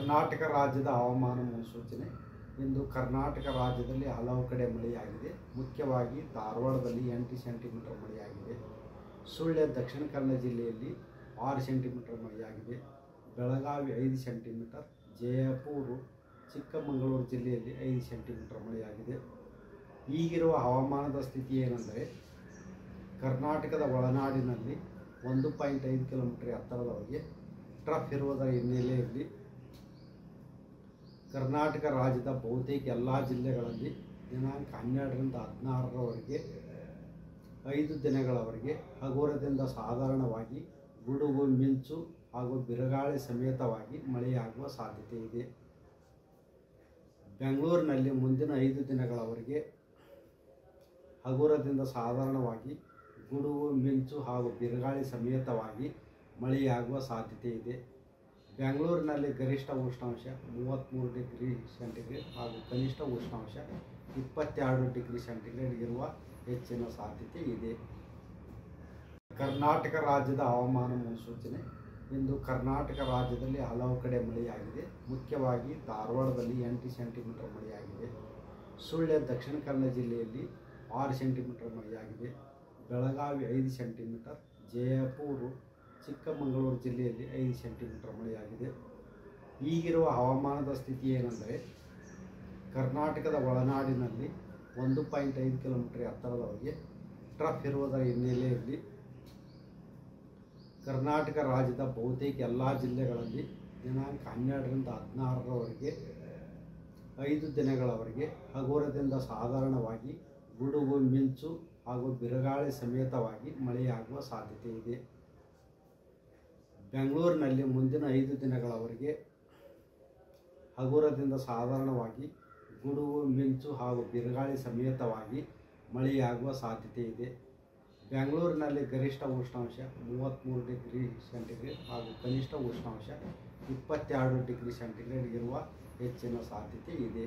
ಕರ್ನಾಟಕ ರಾಜ್ಯದ ಹವಾಮಾನ ಮುನ್ಸೂಚನೆ. ಇಂದು ಕರ್ನಾಟಕ ರಾಜ್ಯದಲ್ಲಿ ಹಲವು ಕಡೆ ಮಳೆಯಾಗಿದೆ. ಮುಖ್ಯವಾಗಿ ಧಾರವಾಡದಲ್ಲಿ 8 ಸೆಂಟಿಮೀಟರ್ ಮಳೆಯಾಗಿದೆ. ಸುಳ್ಯ ದಕ್ಷಿಣ ಕನ್ನಡ ಜಿಲ್ಲೆಯಲ್ಲಿ 6 ಸೆಂಟಿಮೀಟರ್ ಮಳೆಯಾಗಿದೆ. ಬೆಳಗಾವಿ 5 ಸೆಂಟಿಮೀಟರ್, ಜಯಪುರ ಚಿಕ್ಕಮಗಳೂರು ಜಿಲ್ಲೆಯಲ್ಲಿ 5 ಸೆಂಟಿಮೀಟರ್ ಮಳೆಯಾಗಿದೆ. ಈಗಿರುವ ಹವಾಮಾನದ ಸ್ಥಿತಿ ಏನೆಂದರೆ, ಕರ್ನಾಟಕದ ಒಳನಾಡಿನಲ್ಲಿ 1.5 ಕಿಲೋಮೀಟರ್ ಎತ್ತರದವರೆಗೆ ಟ್ರಫ್ ಇರುವುದರ ಹಿನ್ನೆಲೆಯಲ್ಲಿ ಕರ್ನಾಟಕ ರಾಜ್ಯದ ಬಹುತೇಕ ಎಲ್ಲ ಜಿಲ್ಲೆಗಳಲ್ಲಿ ದಿನಾಂಕ 12ರಿಂದ 16ರವರೆಗೆ 5 ದಿನಗಳವರೆಗೆ ಹಗುರದಿಂದ ಸಾಧಾರಣವಾಗಿ ಗುಡುಗು, ಮಿಂಚು ಹಾಗೂ ಬಿರುಗಾಳಿ ಸಮೇತವಾಗಿ ಮಳೆಯಾಗುವ ಸಾಧ್ಯತೆ ಇದೆ. ಬೆಂಗಳೂರಿನಲ್ಲಿ ಮುಂದಿನ 5 ದಿನಗಳವರೆಗೆ ಹಗುರದಿಂದ ಸಾಧಾರಣವಾಗಿ ಗುಡುಗು, ಮಿಂಚು ಹಾಗೂ ಬಿರುಗಾಳಿ ಸಮೇತವಾಗಿ ಮಳೆಯಾಗುವ ಸಾಧ್ಯತೆ ಇದೆ. ಬೆಂಗಳೂರಿನಲ್ಲಿ ಗರಿಷ್ಠ ಉಷ್ಣಾಂಶ 33 ಡಿಗ್ರಿ ಸೆಂಟಿಗ್ರೇಡ್ ಹಾಗೂ ಕನಿಷ್ಠ ಉಷ್ಣಾಂಶ 22 ಡಿಗ್ರಿ ಸೆಂಟಿಗ್ರೇಡ್ ಇರುವ ಹೆಚ್ಚಿನ ಸಾಧ್ಯತೆ ಇದೆ. ಕರ್ನಾಟಕ ರಾಜ್ಯದ ಹವಾಮಾನ ಮುನ್ಸೂಚನೆ. ಇಂದು ಕರ್ನಾಟಕ ರಾಜ್ಯದಲ್ಲಿ ಹಲವು ಕಡೆ ಮಳೆಯಾಗಿದೆ. ಮುಖ್ಯವಾಗಿ ಧಾರವಾಡದಲ್ಲಿ 8 ಸೆಂಟಿಮೀಟರ್ ಮಳೆಯಾಗಿದೆ. ಸುಳ್ಯ ದಕ್ಷಿಣ ಕನ್ನಡ ಜಿಲ್ಲೆಯಲ್ಲಿ 6 ಸೆಂಟಿಮೀಟರ್ ಮಳೆಯಾಗಿದೆ. ಬೆಳಗಾವಿ 5 ಸೆಂಟಿಮೀಟರ್, ಜಯಪುರ ಚಿಕ್ಕಮಗಳೂರು ಜಿಲ್ಲೆಯಲ್ಲಿ 5 ಸೆಂಟಿಮೀಟರ್ ಮಳೆಯಾಗಿದೆ. ಈಗಿರುವ ಹವಾಮಾನದ ಸ್ಥಿತಿ ಏನೆಂದರೆ, ಕರ್ನಾಟಕದ ಒಳನಾಡಿನಲ್ಲಿ 1.5 ಕಿಲೋಮೀಟರ್ ಎತ್ತರದವರೆಗೆ ಟ್ರಫ್ ಇರುವುದರ ಹಿನ್ನೆಲೆಯಲ್ಲಿ ಕರ್ನಾಟಕ ರಾಜ್ಯದ ಬಹುತೇಕ ಎಲ್ಲ ಜಿಲ್ಲೆಗಳಲ್ಲಿ ದಿನಾಂಕ 12ರಿಂದ 16ರವರೆಗೆ 5 ದಿನಗಳವರೆಗೆ ಹಗುರದಿಂದ ಸಾಧಾರಣವಾಗಿ ಗುಡುಗು, ಮಿಂಚು ಹಾಗೂ ಬಿರುಗಾಳಿ ಸಮೇತವಾಗಿ ಮಳೆಯಾಗುವ ಸಾಧ್ಯತೆ ಇದೆ. ಬೆಂಗಳೂರಿನಲ್ಲಿ ಮುಂದಿನ 5 ದಿನಗಳವರೆಗೆ ಹಗುರದಿಂದ ಸಾಧಾರಣವಾಗಿ ಗುಡುಗು, ಮಿಂಚು ಹಾಗೂ ಬಿರುಗಾಳಿ ಸಮೇತವಾಗಿ ಮಳೆಯಾಗುವ ಸಾಧ್ಯತೆ ಇದೆ. ಬೆಂಗಳೂರಿನಲ್ಲಿ ಗರಿಷ್ಠ ಉಷ್ಣಾಂಶ 33 ಡಿಗ್ರಿ ಸೆಂಟಿಗ್ರೇಡ್ ಹಾಗೂ ಕನಿಷ್ಠ ಉಷ್ಣಾಂಶ 22 ಡಿಗ್ರಿ ಸೆಂಟಿಗ್ರೇಡ್ ಇರುವ ಹೆಚ್ಚಿನ ಸಾಧ್ಯತೆ ಇದೆ.